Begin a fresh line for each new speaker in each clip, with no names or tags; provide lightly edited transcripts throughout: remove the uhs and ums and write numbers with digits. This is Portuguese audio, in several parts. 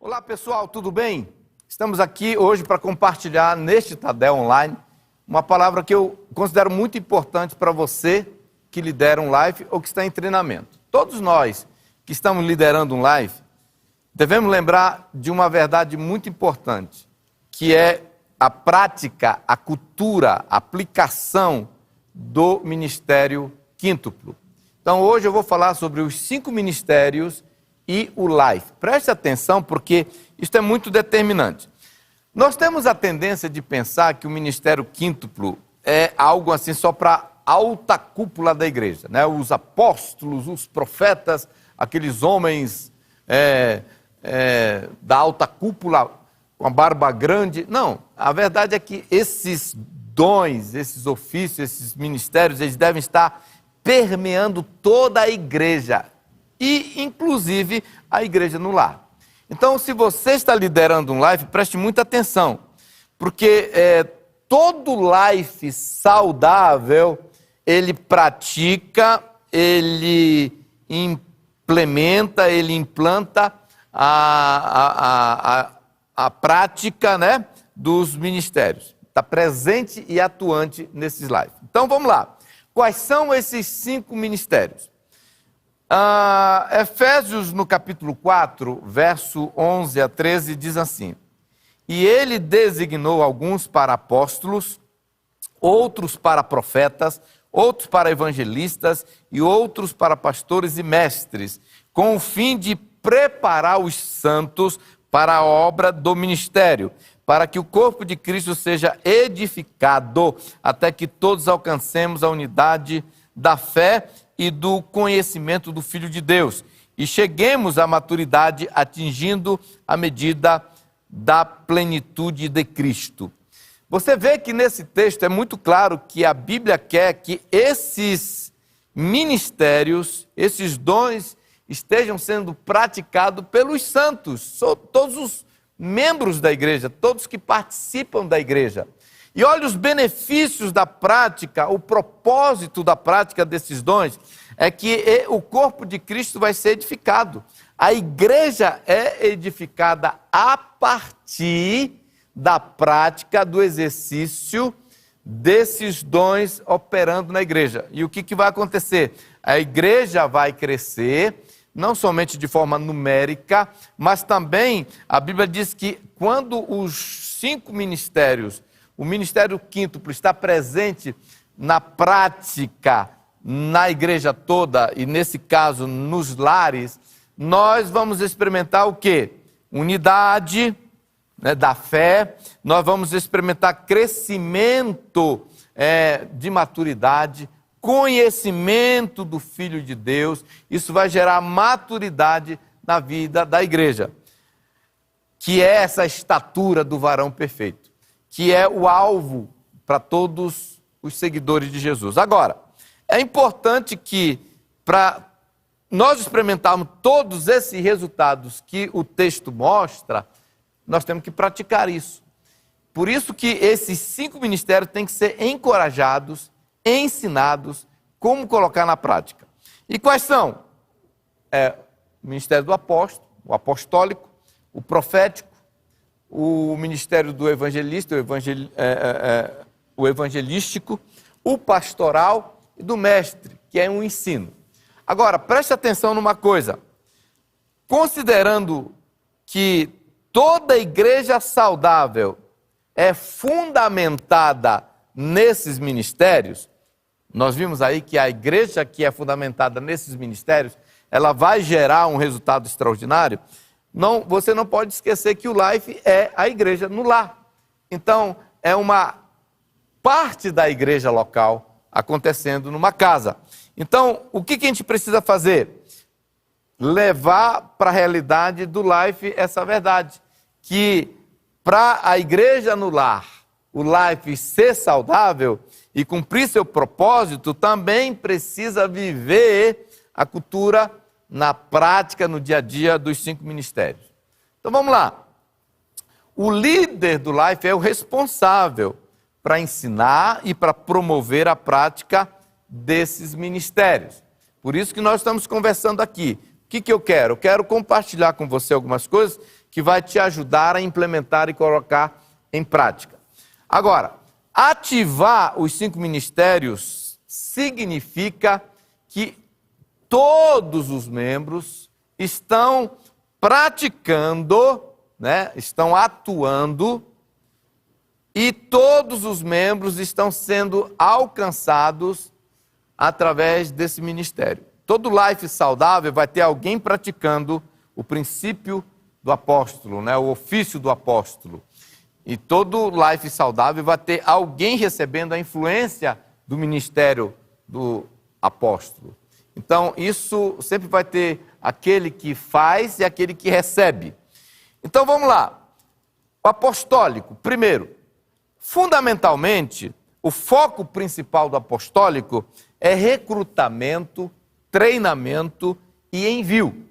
Olá pessoal, tudo bem? Estamos aqui hoje para compartilhar neste Tadel Online uma palavra que eu considero muito importante para você que lidera um live ou que está em treinamento. Todos nós que estamos liderando um live devemos lembrar de uma verdade muito importante, que é a prática, a cultura, a aplicação do ministério quíntuplo. Então hoje eu vou falar sobre os 5 ministérios e o life. Preste atenção porque isso é muito determinante. Nós temos a tendência de pensar que o ministério quíntuplo é algo assim só para a alta cúpula da igreja, né? Os apóstolos, os profetas, aqueles homens da alta cúpula com a barba grande. Não, a verdade é que esses dons, esses ofícios, esses ministérios, eles devem estar permeando toda a igreja e, inclusive, a igreja no lar. Então, se você está liderando um life, preste muita atenção, porque todo life saudável, ele pratica, ele implementa, ele implanta a prática, né, dos ministérios. Está presente e atuante nesses lives. Então, vamos lá. Quais são esses 5 ministérios? Efésios, no capítulo 4, verso 11 a 13, diz assim: E ele designou alguns para apóstolos, outros para profetas, outros para evangelistas e outros para pastores e mestres, com o fim de preparar os santos para a obra do ministério, para que o corpo de Cristo seja edificado, até que todos alcancemos a unidade da fé e do conhecimento do Filho de Deus, e cheguemos à maturidade, atingindo a medida da plenitude de Cristo. Você vê que nesse texto é muito claro que a Bíblia quer que esses ministérios, esses dons, estejam sendo praticados pelos santos, todos os membros da igreja, todos que participam da igreja. E olha os benefícios da prática, o propósito da prática desses dons é que o corpo de Cristo vai ser edificado. A igreja é edificada a partir da prática, do exercício desses dons operando na igreja. E o que vai acontecer? A igreja vai crescer, não somente de forma numérica, mas também a Bíblia diz que quando os 5 ministérios, o ministério quíntuplo está presente na prática, na igreja toda, e nesse caso nos lares, nós vamos experimentar o quê? Unidade, né, da fé, nós vamos experimentar crescimento de maturidade, conhecimento do Filho de Deus. Isso vai gerar maturidade na vida da igreja, que é essa estatura do varão perfeito, que é o alvo para todos os seguidores de Jesus. Agora, é importante que, para nós experimentarmos todos esses resultados que o texto mostra, nós temos que praticar isso. Por isso que esses 5 ministérios têm que ser encorajados, ensinados, como colocar na prática. E quais são? O ministério do apóstolo, o apostólico, o profético, o ministério do evangelista, o evangelístico, o pastoral e do mestre, que é um ensino. Agora, preste atenção numa coisa. Considerando que toda igreja saudável é fundamentada nesses ministérios, nós vimos aí que a igreja que é fundamentada nesses ministérios, ela vai gerar um resultado extraordinário. Não, você não pode esquecer que o life é a igreja no lar. Então, é uma parte da igreja local acontecendo numa casa. Então, o que a gente precisa fazer? Levar para a realidade do life essa verdade, que para a igreja no lar, o life ser saudável e cumprir seu propósito, também precisa viver a cultura na prática, no dia a dia dos 5 ministérios. Então vamos lá. O líder do life é o responsável para ensinar e para promover a prática desses ministérios. Por isso que nós estamos conversando aqui. O que eu quero? Eu quero compartilhar com você algumas coisas que vai te ajudar a implementar e colocar em prática. Agora, ativar os 5 ministérios significa que todos os membros estão praticando, né, estão atuando, e todos os membros estão sendo alcançados através desse ministério. Todo life saudável vai ter alguém praticando o princípio do apóstolo, né, o ofício do apóstolo. E todo life saudável vai ter alguém recebendo a influência do ministério do apóstolo. Então, isso sempre vai ter aquele que faz e aquele que recebe. Então, vamos lá. O apostólico, primeiro, fundamentalmente, o foco principal do apostólico é recrutamento, treinamento e envio,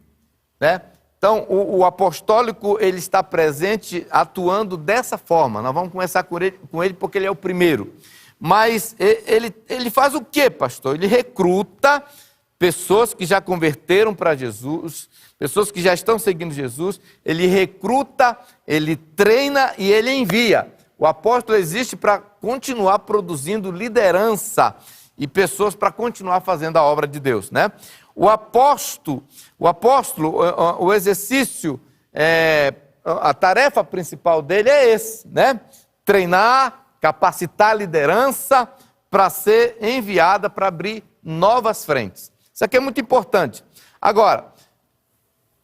né? Então, o apostólico, ele está presente atuando dessa forma. Nós vamos começar com ele porque ele é o primeiro. Mas ele faz o quê, pastor? Ele recruta pessoas que já converteram para Jesus, pessoas que já estão seguindo Jesus. Ele recruta, ele treina e ele envia. O apóstolo existe para continuar produzindo liderança e pessoas para continuar fazendo a obra de Deus, né? O apóstolo, o exercício, a tarefa principal dele é esse, né? Treinar, capacitar a liderança para ser enviada para abrir novas frentes. Isso aqui é muito importante. Agora,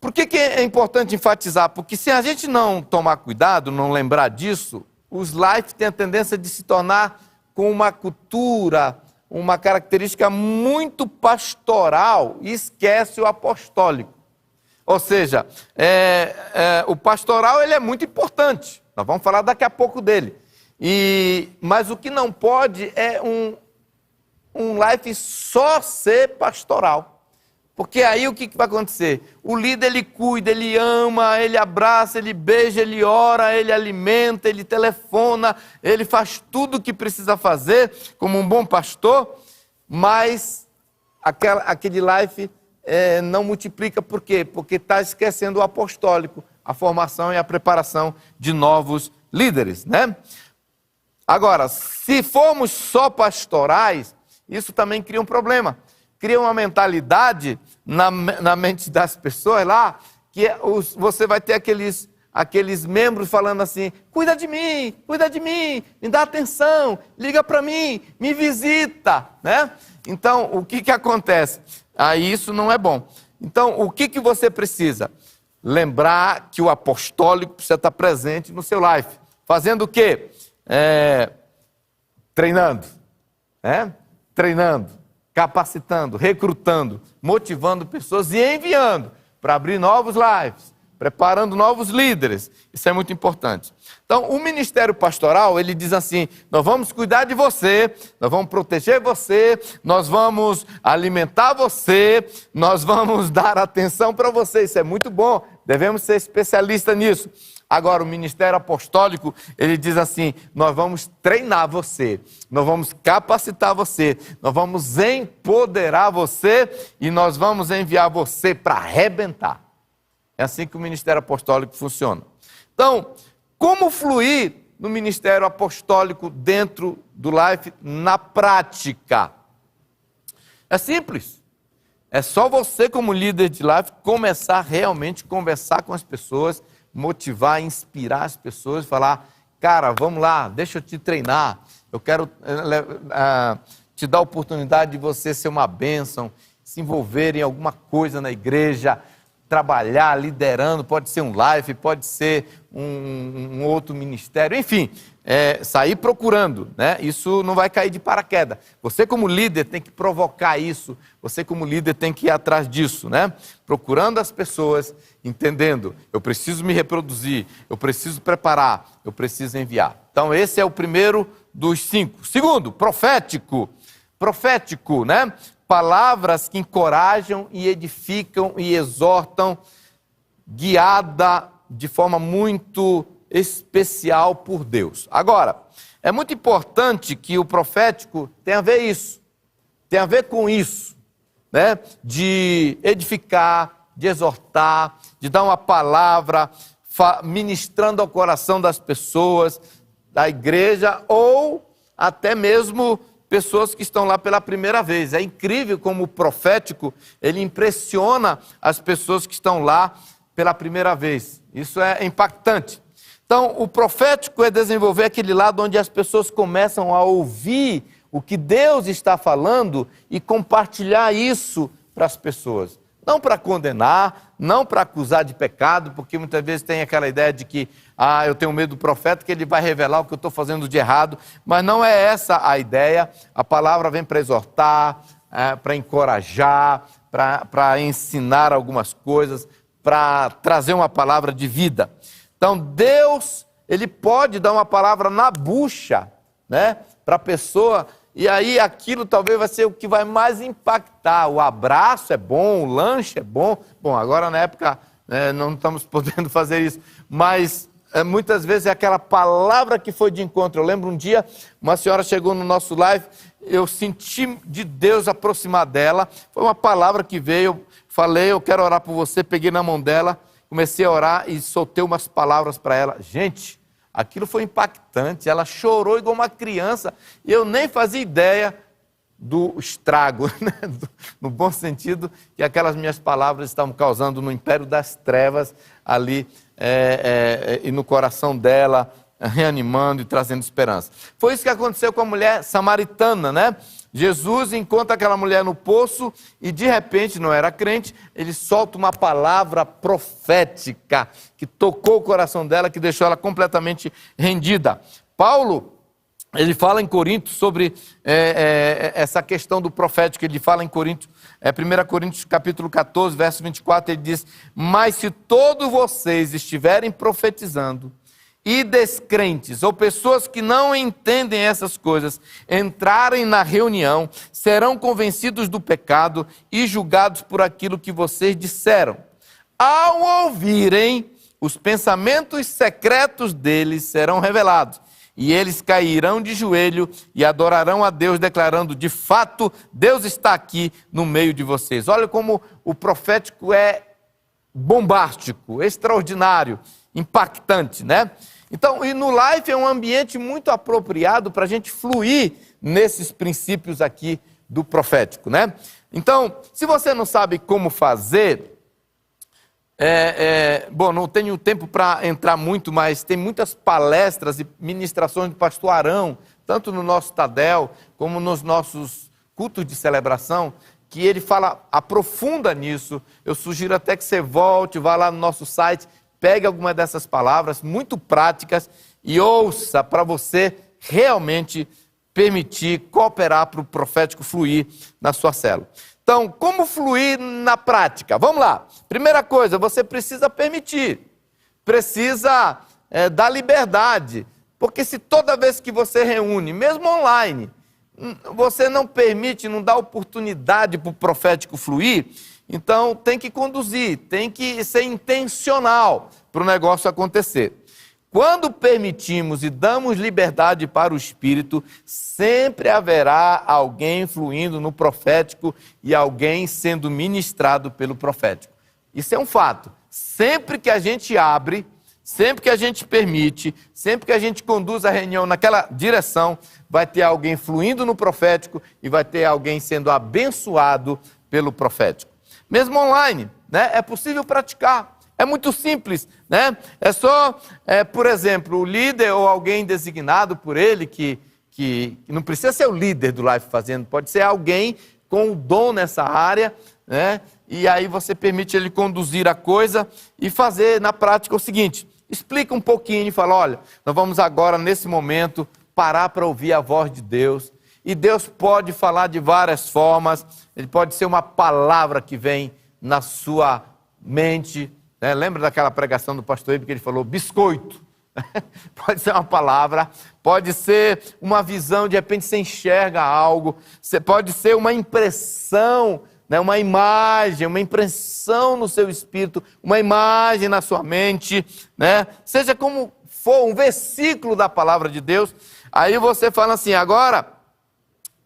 por que é importante enfatizar? Porque se a gente não tomar cuidado, não lembrar disso, os life têm a tendência de se tornar com uma cultura, uma característica muito pastoral e esquece o apostólico. Ou seja, o pastoral ele é muito importante. Nós vamos falar daqui a pouco dele. Mas o que não pode é um life só ser pastoral. Porque aí o que vai acontecer? O líder, ele cuida, ele ama, ele abraça, ele beija, ele ora, ele alimenta, ele telefona, ele faz tudo o que precisa fazer como um bom pastor, mas aquele life não multiplica. Por quê? Porque está esquecendo o apostólico, a formação e a preparação de novos líderes, né? Agora, se formos só pastorais, isso também cria um problema. Cria uma mentalidade na mente das pessoas lá, que você vai ter aqueles membros falando assim: cuida de mim, me dá atenção, liga para mim, me visita, né? Então, o que acontece? Aí isso não é bom. Então, o que você precisa? Lembrar que o apostólico precisa estar presente no seu life. Fazendo o quê? Treinando, né? Treinando, capacitando, recrutando, motivando pessoas e enviando para abrir novos lives, preparando novos líderes. Isso é muito importante. Então, o ministério pastoral, ele diz assim: nós vamos cuidar de você, nós vamos proteger você, nós vamos alimentar você, nós vamos dar atenção para você. Isso é muito bom, devemos ser especialistas nisso. Agora, o ministério apostólico, ele diz assim: nós vamos treinar você, nós vamos capacitar você, nós vamos empoderar você e nós vamos enviar você para arrebentar. É assim que o ministério apostólico funciona. Então, como fluir no ministério apostólico dentro do life na prática? É simples. É só você, como líder de life, começar realmente a conversar com as pessoas, motivar, inspirar as pessoas, falar: cara, vamos lá, deixa eu te treinar, eu quero te dar a oportunidade de você ser uma bênção, se envolver em alguma coisa na igreja, trabalhar, liderando, pode ser um life, pode ser um outro ministério, enfim, sair procurando, né? Isso não vai cair de paraquedas. Você como líder tem que provocar isso, você como líder tem que ir atrás disso, né? Procurando as pessoas, entendendo: eu preciso me reproduzir, eu preciso preparar, eu preciso enviar. Então esse é o primeiro dos 5. Segundo, profético. Profético, né? Palavras que encorajam e edificam e exortam, guiada de forma muito especial por Deus. Agora, é muito importante que o profético tenha a ver isso, tem a ver com isso, né? De edificar, de exortar, de dar uma palavra ministrando ao coração das pessoas, da igreja, ou até mesmo pessoas que estão lá pela primeira vez. É incrível como o profético, ele impressiona as pessoas que estão lá pela primeira vez. Isso é impactante. Então, o profético é desenvolver aquele lado onde as pessoas começam a ouvir o que Deus está falando e compartilhar isso para as pessoas. Não para condenar, não para acusar de pecado, porque muitas vezes tem aquela ideia de que eu tenho medo do profeta, que ele vai revelar o que eu estou fazendo de errado, mas não é essa a ideia. A palavra vem para exortar, para encorajar, para ensinar algumas coisas, para trazer uma palavra de vida. Então Deus, ele pode dar uma palavra na bucha, né, para a pessoa, e aí aquilo talvez vai ser o que vai mais impactar. O abraço é bom, o lanche é bom. Bom, agora na época não estamos podendo fazer isso, mas muitas vezes é aquela palavra que foi de encontro. Eu lembro um dia, uma senhora chegou no nosso live, eu senti de Deus aproximar dela, foi uma palavra que veio, eu falei, eu quero orar por você, peguei na mão dela, comecei a orar e soltei umas palavras para ela. Gente, aquilo foi impactante, ela chorou igual uma criança, e eu nem fazia ideia do estrago, né? No bom sentido, que aquelas minhas palavras estavam causando no império das trevas ali, e no coração dela, reanimando e trazendo esperança. Foi isso que aconteceu com a mulher samaritana, né? Jesus encontra aquela mulher no poço e de repente, não era crente, ele solta uma palavra profética que tocou o coração dela, que deixou ela completamente rendida. Paulo, ele fala em Coríntios sobre essa questão do profético. Ele fala em Coríntios, 1 Coríntios capítulo 14, verso 24, ele diz: mas se todos vocês estiverem profetizando, e descrentes, ou pessoas que não entendem essas coisas, entrarem na reunião, serão convencidos do pecado e julgados por aquilo que vocês disseram. Ao ouvirem, os pensamentos secretos deles serão revelados, e eles cairão de joelho e adorarão a Deus, declarando: de fato, Deus está aqui no meio de vocês. Olha como o profético é bombástico, extraordinário, impactante, né? Então, e no Life é um ambiente muito apropriado para a gente fluir nesses princípios aqui do profético, né? Então, se você não sabe como fazer, bom, não tenho tempo para entrar muito, mas tem muitas palestras e ministrações do pastor Arão, tanto no nosso Tadel, como nos nossos cultos de celebração, que ele fala, aprofunda nisso. Eu sugiro até que você volte, vá lá no nosso site, pegue alguma dessas palavras muito práticas e ouça, para você realmente permitir cooperar para o profético fluir na sua célula. Então, como fluir na prática? Vamos lá. Primeira coisa, você precisa permitir, precisa dar liberdade, porque se toda vez que você reúne, mesmo online, você não permite, não dá oportunidade para o profético fluir, então tem que conduzir, tem que ser intencional para o negócio acontecer. Quando permitimos e damos liberdade para o Espírito, sempre haverá alguém fluindo no profético e alguém sendo ministrado pelo profético. Isso é um fato. Sempre que a gente abre, sempre que a gente permite, sempre que a gente conduz a reunião naquela direção, vai ter alguém fluindo no profético e vai ter alguém sendo abençoado pelo profético. Mesmo online, né? É possível praticar, é muito simples, né? É só, por exemplo, o líder ou alguém designado por ele, que não precisa ser o líder do Life Fazendo, pode ser alguém com o dom nessa área, né? E aí você permite ele conduzir a coisa e fazer na prática o seguinte: explica um pouquinho e fala: olha, nós vamos agora nesse momento parar para ouvir a voz de Deus. E Deus pode falar de várias formas, ele pode ser uma palavra que vem na sua mente, né? Lembra daquela pregação do pastor Ibe que ele falou biscoito? Pode ser uma palavra, pode ser uma visão, de repente você enxerga algo, pode ser uma impressão, né? Uma imagem, uma impressão no seu espírito, uma imagem na sua mente, né? Seja como for, um versículo da palavra de Deus. Aí você fala assim: agora,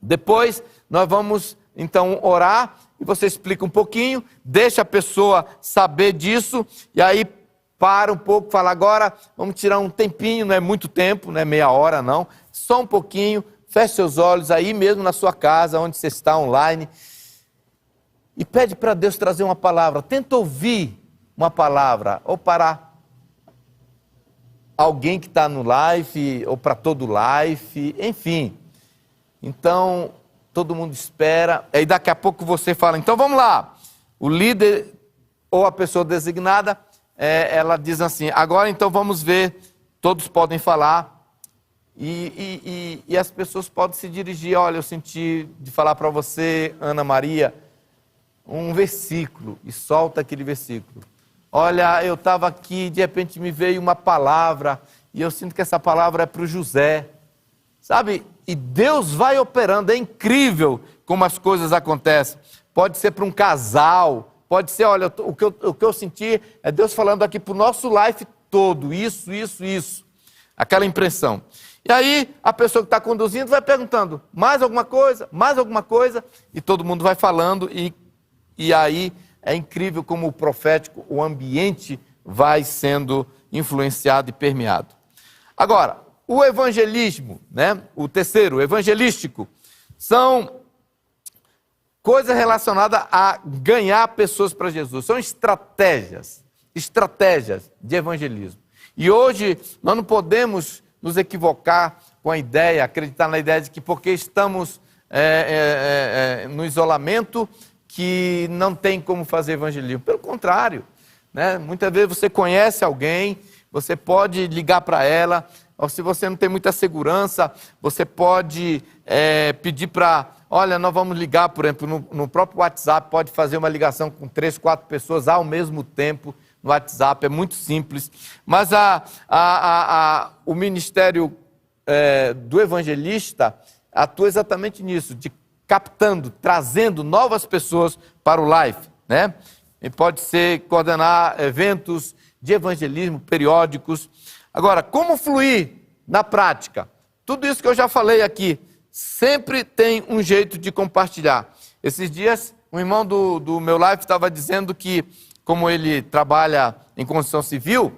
depois nós vamos então orar, e você explica um pouquinho, deixa a pessoa saber disso, e aí para um pouco, fala agora, vamos tirar um tempinho, não é muito tempo, não é meia hora não, só um pouquinho, feche seus olhos aí mesmo na sua casa, onde você está online, e pede para Deus trazer uma palavra, tenta ouvir uma palavra, ou para alguém que está no live, ou para todo live, enfim. Então, todo mundo espera, aí daqui a pouco você fala, então vamos lá, o líder ou a pessoa designada, ela diz assim, agora então vamos ver, todos podem falar, e as pessoas podem se dirigir, olha, eu senti de falar para você, Ana Maria, um versículo, e solta aquele versículo. Olha, eu estava aqui, de repente me veio uma palavra, e eu sinto que essa palavra é para o José, sabe? E Deus vai operando, é incrível como as coisas acontecem. Pode ser para um casal, pode ser, olha, o que eu senti é Deus falando aqui para o nosso life todo, isso, aquela impressão. E aí a pessoa que está conduzindo vai perguntando, mais alguma coisa, e todo mundo vai falando, e aí é incrível como o profético, o ambiente vai sendo influenciado e permeado. Agora, o evangelismo, né? O terceiro, o evangelístico, são coisas relacionadas a ganhar pessoas para Jesus. São estratégias de evangelismo. E hoje nós não podemos nos equivocar com a ideia, acreditar na ideia de que porque estamos no isolamento, que não tem como fazer evangelismo. Pelo contrário, né? Muitas vezes você conhece alguém, você pode ligar para ela, ou se você não tem muita segurança, você pode pedir para, olha, nós vamos ligar, por exemplo, no próprio WhatsApp, pode fazer uma ligação com 3, 4 pessoas ao mesmo tempo no WhatsApp, é muito simples. Mas o ministério do evangelista atua exatamente nisso, de captando, trazendo novas pessoas para o live, né? E pode ser coordenar eventos de evangelismo periódicos. Agora, como fluir na prática? Tudo isso que eu já falei aqui, sempre tem um jeito de compartilhar. Esses dias, um irmão do meu live estava dizendo que, como ele trabalha em construção civil,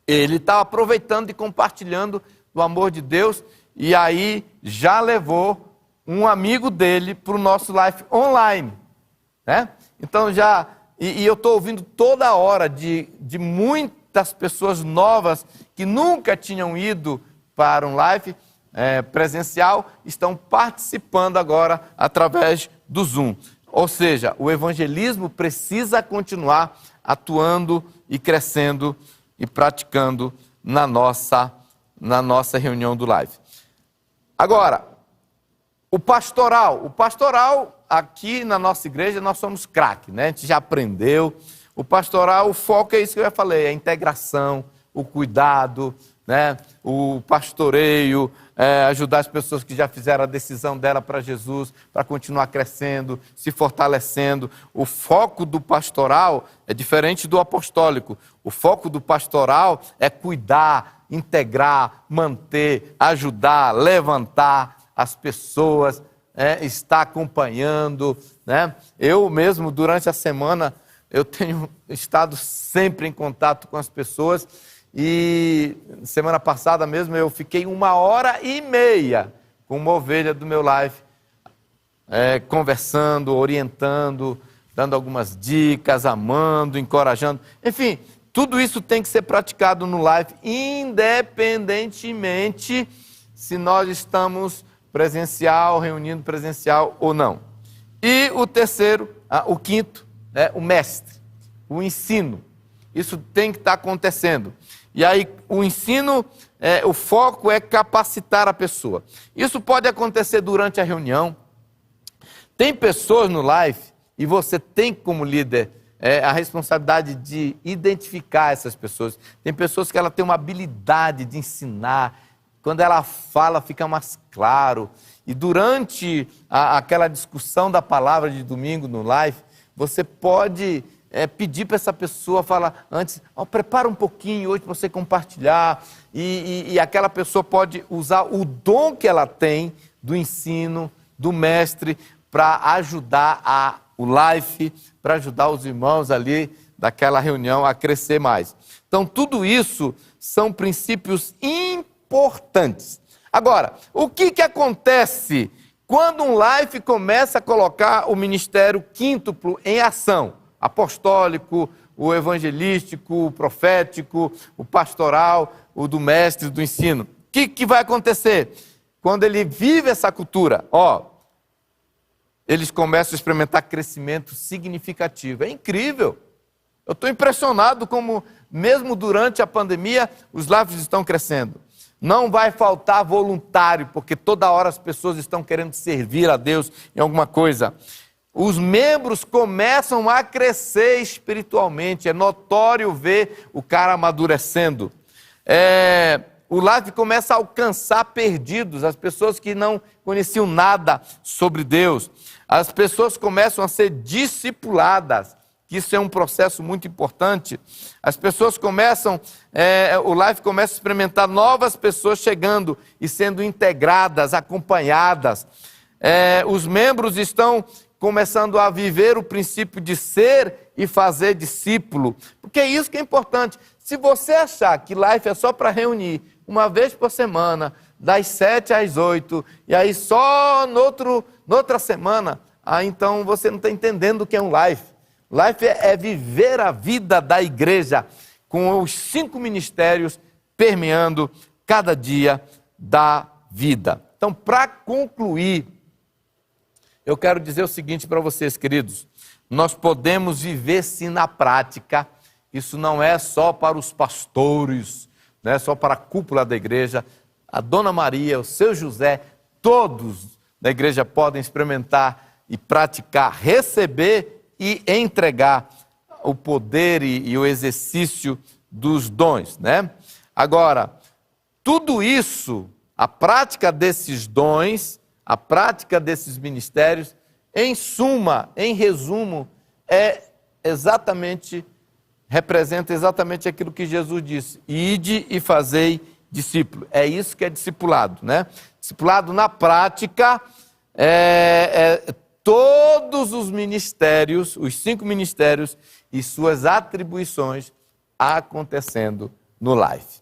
ele está aproveitando e compartilhando do amor de Deus, e aí já levou um amigo dele para o nosso live online, né? Então e eu estou ouvindo toda hora de muitas pessoas novas que nunca tinham ido para um live presencial, estão participando agora através do Zoom. Ou seja, o evangelismo precisa continuar atuando e crescendo e praticando na nossa reunião do live. Agora, o pastoral, aqui na nossa igreja, nós somos craque, né? A gente já aprendeu. O pastoral, o foco é isso que eu já falei, a integração, o cuidado, né? O pastoreio, ajudar as pessoas que já fizeram a decisão dela para Jesus, para continuar crescendo, se fortalecendo. O foco do pastoral é diferente do apostólico. O foco do pastoral é cuidar, integrar, manter, ajudar, levantar as pessoas, está acompanhando, né? Eu mesmo, durante a semana, eu tenho estado sempre em contato com as pessoas, e semana passada mesmo eu fiquei 1h30 com uma ovelha do meu live, conversando, orientando, dando algumas dicas, amando, encorajando, enfim, tudo isso tem que ser praticado no live, independentemente se nós estamos presencial, reunindo presencial ou não. E o terceiro, o quinto, o mestre, o ensino. Isso tem que estar acontecendo. E aí o ensino, o foco é capacitar a pessoa. Isso pode acontecer durante a reunião. Tem pessoas no live, e você tem como líder a responsabilidade de identificar essas pessoas. Tem pessoas que ela tem uma habilidade de ensinar. Quando ela fala, fica mais claro. E durante aquela discussão da palavra de domingo no live, você pode pedir para essa pessoa, falar antes, prepara um pouquinho hoje para você compartilhar. E aquela pessoa pode usar o dom que ela tem do ensino, do mestre, para ajudar o live, para ajudar os irmãos ali daquela reunião a crescer mais. Então, tudo isso são princípios importantes. Agora, o que acontece quando um life começa a colocar o ministério quíntuplo em ação? Apostólico, o evangelístico, o profético, o pastoral, o do mestre, do ensino. O que vai acontecer? Quando ele vive essa cultura, eles começam a experimentar crescimento significativo. É incrível. Eu estou impressionado como, mesmo durante a pandemia, os lives estão crescendo. Não vai faltar voluntário, porque toda hora as pessoas estão querendo servir a Deus em alguma coisa. Os membros começam a crescer espiritualmente. É notório ver o cara amadurecendo. O live começa a alcançar perdidos, as pessoas que não conheciam nada sobre Deus. As pessoas começam a ser discipuladas, que isso é um processo muito importante. As pessoas começam, o live começa a experimentar novas pessoas chegando e sendo integradas, acompanhadas. Os membros estão começando a viver o princípio de ser e fazer discípulo, porque é isso que é importante. Se você achar que life é só para reunir uma vez por semana, das 7 às 8, e aí só noutra semana, então você não está entendendo o que é um life. Life é viver a vida da igreja, com os 5 ministérios permeando cada dia da vida. Então, para concluir, eu quero dizer o seguinte para vocês, queridos. Nós podemos viver sim na prática. Isso não é só para os pastores, não é só para a cúpula da igreja. A Dona Maria, o seu José, todos da igreja podem experimentar e praticar, receber e entregar o poder e o exercício dos dons, né? Agora, tudo isso, a prática desses dons, a prática desses ministérios, em suma, em resumo, representa exatamente aquilo que Jesus disse: ide e fazei discípulo. É isso que é discipulado, né? Discipulado na prática todos os ministérios, os 5 ministérios e suas atribuições acontecendo no life.